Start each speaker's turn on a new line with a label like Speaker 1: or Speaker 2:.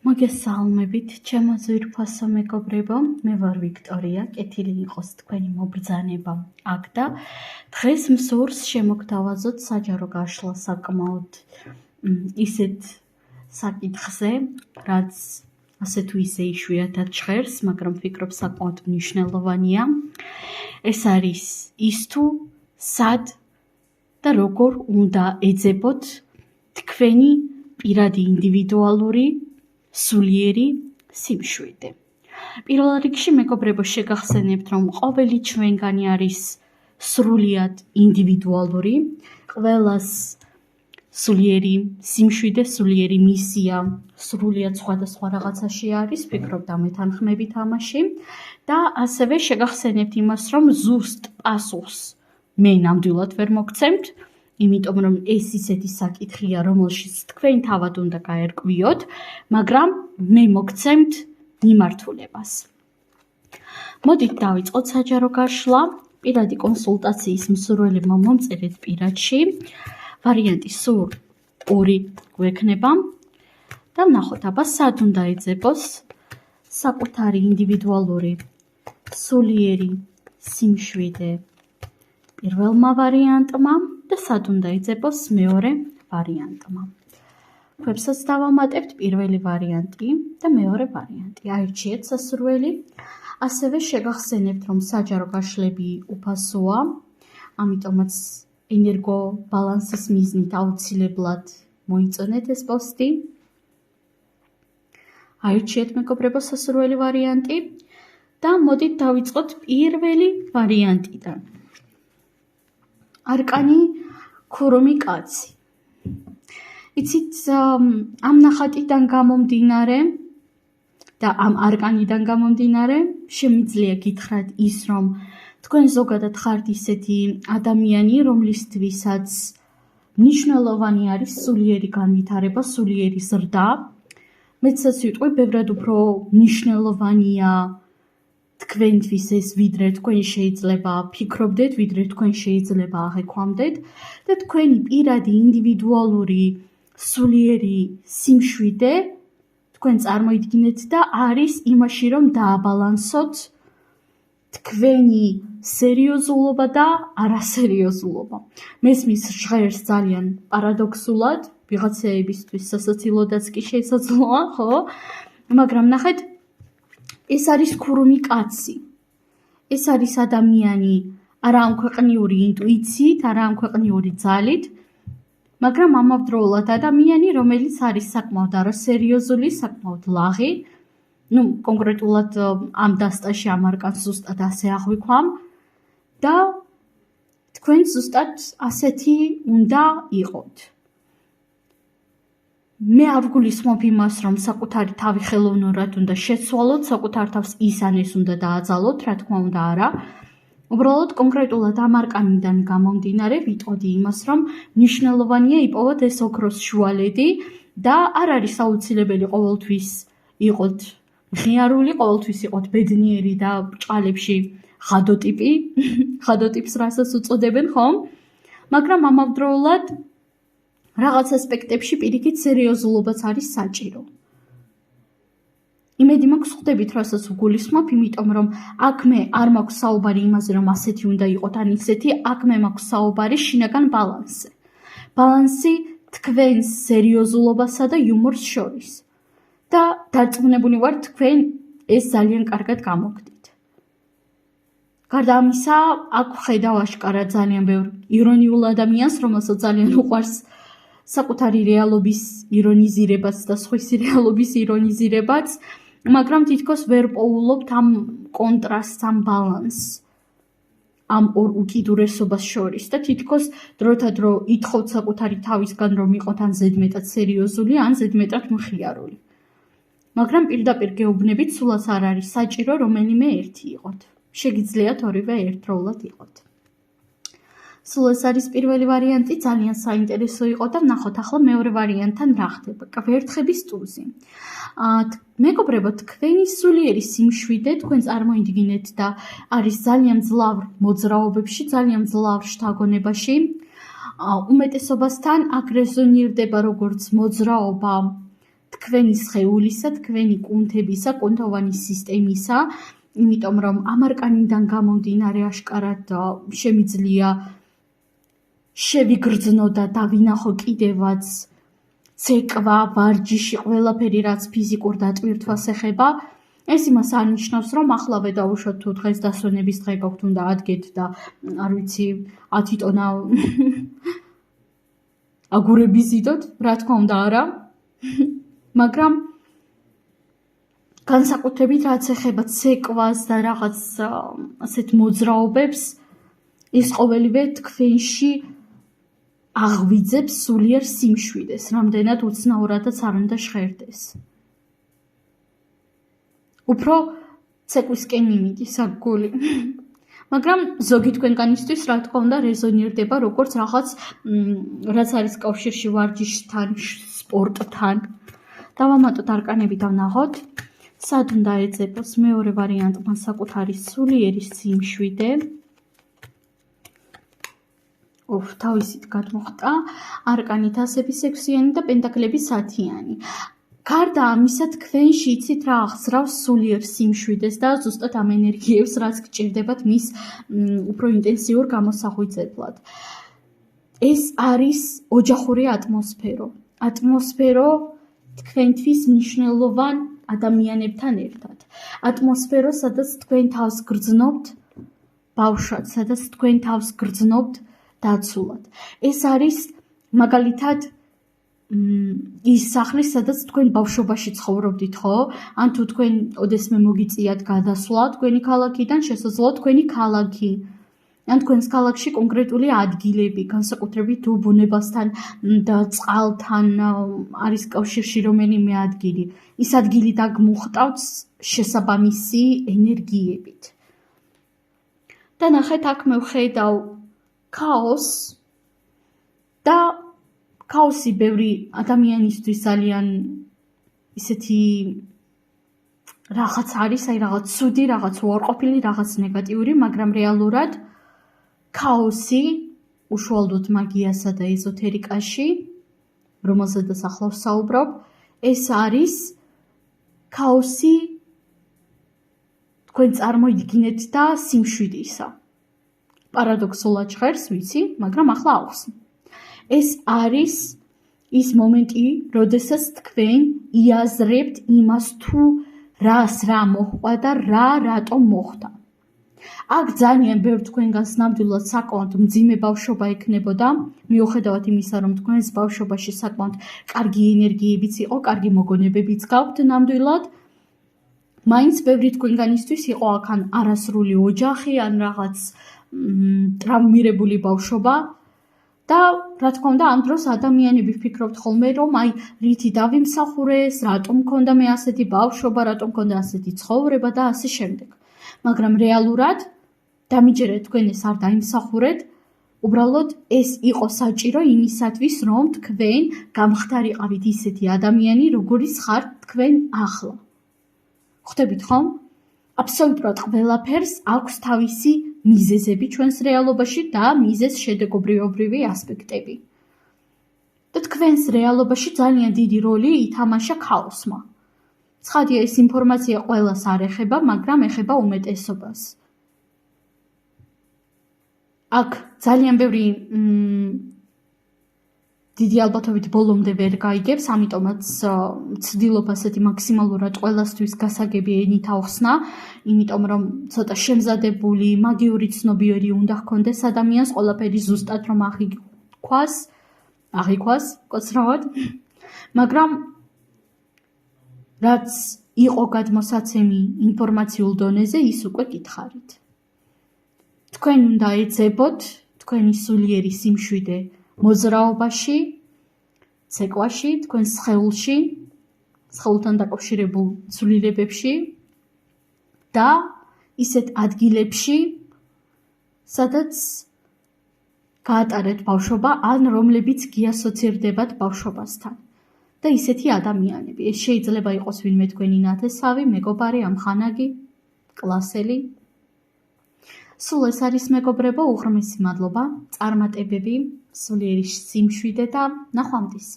Speaker 1: მოგესალმებით, ჩემო ძვირფასო მეგობრებო, მე ვარ ვიქტორია, კეთილი იყოს თქვენი მობრძანება აქ და დღეს მსურს შემოგთავაზოთ საჯარო გაშლა საკმაოდ ისეთ საკითხზე, რაც ასე თუ ისე იშვიათად ჟღერს, მაგრამ ვფიქრობ საკმაოდ მნიშვნელოვანია. ეს არის ის თუ სად და როგორ უნდა ეძებოთ თქვენი პირადი ინდივიდუალური სულიერი სიმშვიდე. პირველ რიგში მეგობრებო შეგახსენებთ, რომ ყოველი ჩვენგანი არის სრულიად ინდივიდუალური, ყველას სულიერი სიმშვიდე, სულიერი მისია, სრულიად სხვადასხვა რაღაცაში არის, ვფიქრობ დამეთანხმებით ამაში და ასევე შეგახსენებთ იმას, რომ ზუსტ პასუხს მე ნამდვილად ვერ მოგცემთ, იმიტომ რომ ეს ისეთი საკითხია, რომელშიც თქვენ თავად უნდა გაერკვიოთ, მაგრამ მე მოგცემთ მიმართულებას. მოდით დავიწყოთ საჯარო გაშლა, პირადი კონსულტაციის მსურველებმა მომწერეთ პირადში, ვარიანტი სულ 2 გვექნება და ვნახოთ აბა სად უნდა ეძებოს საკუთარი ინდივიდუალური სულიერი სიმშვიდე პირველმა ვარიანტმა და სად უნდა ეძებოს მეორე ვარიანტმა. ქვებსაც დავამატებთ პირველი ვარიანტი და მეორე ვარიანტი. აირჩიეთ სასურველი. ასევე შეგახსენებთ, რომ საჯარო გაშლები უფასოა, ამიტომაც ენერგო ბალანსის მიზნით აუცილებლად მოიწონეთ ეს პოსტი. აირჩიეთ მეგობრებო სასურველი ვარიანტი და მოდით დავიწყოთ პირველი ვარიანტიდან. არკანი ქურუმი კაცი. იცით, ამ ნახატიდან გამომდინარე და ამ არკანიდან გამომდინარე, შემიძლია გითხრათ ის, რომ თქვენ ზოგადად ხართ ისეთი ადამიანი, რომლისთვისაც მნიშვნელოვანი არის სულიერი განვითარება, სულიერი ზრდა. მეცაც ვიტყვი, ბევრად უფრო მნიშვნელოვანია თქვენთვის ეს, ვიდრე თქვენ შეიძლება ფიქრობდეთ, ვიდრე თქვენ შეიძლება აღექვამდეთ და თქვენი პირადი ინდივიდუალური სულიერი სიმშვიდე თქვენ წარმოიდგინეთ და არის იმაში, რომ დააბალანსოთ თქვენი სერიოზულობა და არასერიოზულობა. მესმის ჟღერს ძალიან პარადოქსულად, ვიღაცეებისთვის სასაცილოდაც კი შესაძლოა, ხო? მაგრამ ნახეთ, ეს არის ქურუმი კაცი. ეს არის ადამიანი არა ამქვეყნიური ინტუიციით, არა ამქვეყნიური ძალით, მაგრამ ამავდროულად ადამიანი, რომელიც არის საკმაოდ არასერიოზული, საკმაოდ ლაღი. კონკრეტულად ამ დასტაში ამ არკანს ზუსტად ასე აღვიქვამ და თქვენ ზუსტად ასეთი უნდა იყოთ. მე არ ვგულისხმობ იმას, რომ საკუთარი თავი ხელოვნურად უნდა შეცვალოთ, საკუთარ თავს ისანეს უნდა დააძალოთ, რა თქმა უნდა არა. უბრალოდ კონკრეტულად ამ არკანიდან გამომდინარე ვიტყოდი იმას, რომ მნიშვნელოვანია იპოვოთ ეს ოქროს შუალედი და არ არის აუცილებელი ყოველთვის იყოთ ღიარული, ყოველთვის იყოთ ბედნიერი და ბრჭყალებში ღადო ტიპი, ღადო ტიპს რასაც უწოდებენ, ხომ? მაგრამ ამავდროულად რაღაც ასპექტებში პირიქით სერიოზულობაც არის საჭირო. იმედი მაქვს ხვდებით, რასაც ვგულისხმობ, იმიტომ რომ აქ მე არ მაქვს საუბარი იმაზე, რომ ასეთი უნდა იყოთ ან ისეთი, აქ მე მაქვს საუბარი შინაგან ბალანსზე. ბალანსი თქვენს სერიოზულობასა და იუმორს შორის. და დარწმუნებული ვარ, თქვენ ეს ძალიან კარგად გამოგდით. გარდა ამისა, აქ ვხედავ აშკარად ძალიან ბევრ ირონიულ ადამიანს, რომელსაც ძალიან უყვარს საკუთარი რეალობის ირონიზირებაც და სხვისი რეალობის ირონიზირებაც, მაგრამ თითქოს ვერ პოულობთ ამ კონტრასტს, ამ ბალანსს, ამ ორ უკიდურესობას შორის და თითქოს დროთა დრო ითხოვთ საკუთარი თავისგან, რომ იყოთ ან ზედმეტად სერიოზული, ან ზედმეტად მხიარული. მაგრამ პირდაპირ გეუბნებით, სულაც არ არის საჭირო რომელიმე ერთი იყოთ. შეგიძლიათ ორივე ერთდროულად იყოთ. სულ ეს არის პირველი ვარიანტი, ძალიან საინტერესო იყო და ვნახოთ ახლა მეორე ვარიანტთან რა ხდება. კვერთხების ტუზი. მეგობრებო, თქვენი სულიერი სიმშვიდე თქვენ წარმოიდგინეთ და არის ძალიან ძლავრ მოძრაობებში, ძალიან ძლავრ შთაგონებაში. უმეტესობასთან აქ რეზონირდება როგორც მოძრაობა თქვენი სხეულისა, თქვენი კუნთებისა, კუნთოვანი სისტემისა, იმიტომ რომ ამ არკანიდან გამომდინარე აშკარად შემიძლია შევიგრძნო და დავინახო კიდევაც ცეკვა, ვარჯიში, ყველაფერი რაც ფიზიკურ დატვირთვას ეხება. ეს იმას არნიშნავს, რომ ახლავე დავუშვათ თუ დღეს დასვენების დღე გაქვთ, უნდა ადგეთ და არ ვიცი 10 ტონა აგურები ზიდოთ, რა თქმა უნდა არა. მაგრამ განსაკუთრებით რაც ეხება ცეკვას და რაღაც ასეთ მოძრაობებს, ეს ყოველივე თქვენში აღვიძებს სულიერ სიმშვიდეს, რამდენად უცნაურადაც არ უნდა ჟღერდეს. უფრო ცეკვისკენ იმიდის აქ გული. მაგრამ ზოგი თქვენგანისთვის რა თქმა უნდა რეზონირდება როგორც რაღაც რაც არის კავშირში ვარჯიშთან, სპორტთან. დავამატოთ არკანები და ვნახოთ, სად უნდა ეძებოს მეორე ვარიანტმა საკუთარი სულიერი სიმშვიდე. თავისით გადმოხტა არკანი თასების 6-იანი და პენტაკლების 10-იანი. გარდა ამისა, თქვენში იცით რა აღზრავს სულიერ სიმშვიდეს და ზუსტად ამ ენერგიებს, რაც გჭირდებათ მის უფრო ინტენსიურ გამოსაღვიძებლად. ეს არის ოჯახური ატმოსფერო. ატმოსფერო თქვენთვის მნიშვნელოვან ადამიანებთან ერთად. ატმოსფერო, სადაც თქვენ თავს გრძნობთ ბავშვად, სადაც თქვენ თავს გრძნობთ დაცულად. ეს არის მაგალითად ის სახლი, სადაც თქვენ ბავშვობაში ცხოვრობდით, ხო? ან თუ თქვენ ოდესმე მოგიწიათ გადასვლა თქვენი ქალაქიდან, შესაძლოა თქვენი ქალაქი. ან თქვენს ქალაქში კონკრეტული ადგილები, განსაკუთრებით თუ ბუნებასთან და წყალთან არის კავშირში რომელიმე ადგილი. ის ადგილი დაგმუხტავთ შესაბამისი ენერგიებით. და ნახეთ, აქ მე ვხედავ ქაოსს და ქაოსი ბევრი ადამიანისთვის ძალიან ისეთი რაღაც არის, აი რაღაც ცუდი, რაღაც უარყოფილი, რაღაც ნეგატიური, მაგრამ რეალურად ქაოსი უშუალოდ მაგიასა და ეზოთერიკაში, რომელზედაც ახლა ვსაუბრობ, ეს არის ქაოსი თქვენ წარმოიდგინეთ და სიმშვიდისა. პარადოქსულად ჟღერს, ვიცი, მაგრამ ახლა ახსნ. ეს არის ის მომენტი, როდესაც თქვენ იაზრებთ იმას თუ რას რა მოხდა და რატომ მოხდა. აქ ძალიან ბევრ თქვენგანს ნამდვილად საკმაოდ მძიმე ბავშვობა ექნებოდა, მიუხედავად იმისა, რომ თქვენს ბავშვობაში საკმაოდ კარგი ენერგიებიც იყო, კარგი მოგონებებიც გაქვთ ნამდვილად. მაინც ბევრი თქვენგანისთვის იყო აქ ან არასრული ოჯახი, ან რაღაც ტრავმირებული ბავშვობა. და რა თქმა უნდა, ამ დროს ადამიანები ვფიქრობთ ხოლმე, რომ აი რითი დავიმსახურეს, რატომ მქონდა მე ასეთი ბავშვობა, რატომ მქონდა ასეთი ცხოვრება და ასე შემდეგ. მაგრამ რეალურად დამიჯერეთ თქვენ ეს არ დაიმსახურეთ, უბრალოდ ეს იყო საჭირო იმისათვის, რომ თქვენ გამხდარიყავით ისეთი ადამიანი, როგორიც ხართ თქვენ ახლა. ხვდებით ხომ? აბსოლუტურად ყველაფერს აქვს თავისი მიზეზები ჩვენს რეალობაში და მიზეზ შედეგობრივი ასპექტები. და თქვენს რეალობაში ძალიან დიდი როლი ითამაშა ქაოსმა. ცხადია, ეს ინფორმაცია ყველას არ ეხება, მაგრამ ეხება უმეტესობას. აქ ძალიან ბევრი დიდი ალბათობით ბოლომდე ვერ გაიგებს, ამიტომაც ვცდილობ ასეთი მაქსიმალურად ყველასთვის გასაგები ენით ავხსნა, იმიტომ რომ ცოტა შემზადებული, მაგიური ცნობიერი უნდა ჰქონდეს ადამიანს, ყველაფერი ზუსტად რომ აღიქვას, კოცრავად. მაგრამ რაც იყო გადმოსაცემი ინფორმაციულ დონეზე, ის უკვე გითხარით. თქვენ უნდა ეძებოთ თქვენი სულიერი სიმშვიდე მოძრაობაში, ცეკვაში, თქვენ სხეულში, სხეულთან დაკავშირებულ ცვლილებებში და ისეთ ადგილებში, სადაც გაატარეთ ბავშვობა, ან რომლებიც გიასოცირდებათ ბავშვობასთან. და ისეთი ადამიანები, ეს შეიძლება იყოს ვინმე თქვენი ნათესავი, მეგობარი, ამხანაგი, კლასელი. სულ ეს არის მეგობრებო, უღრმესი მადლობა, წარმატებები, სულიერი სიმშვიდე და ნახვამდის.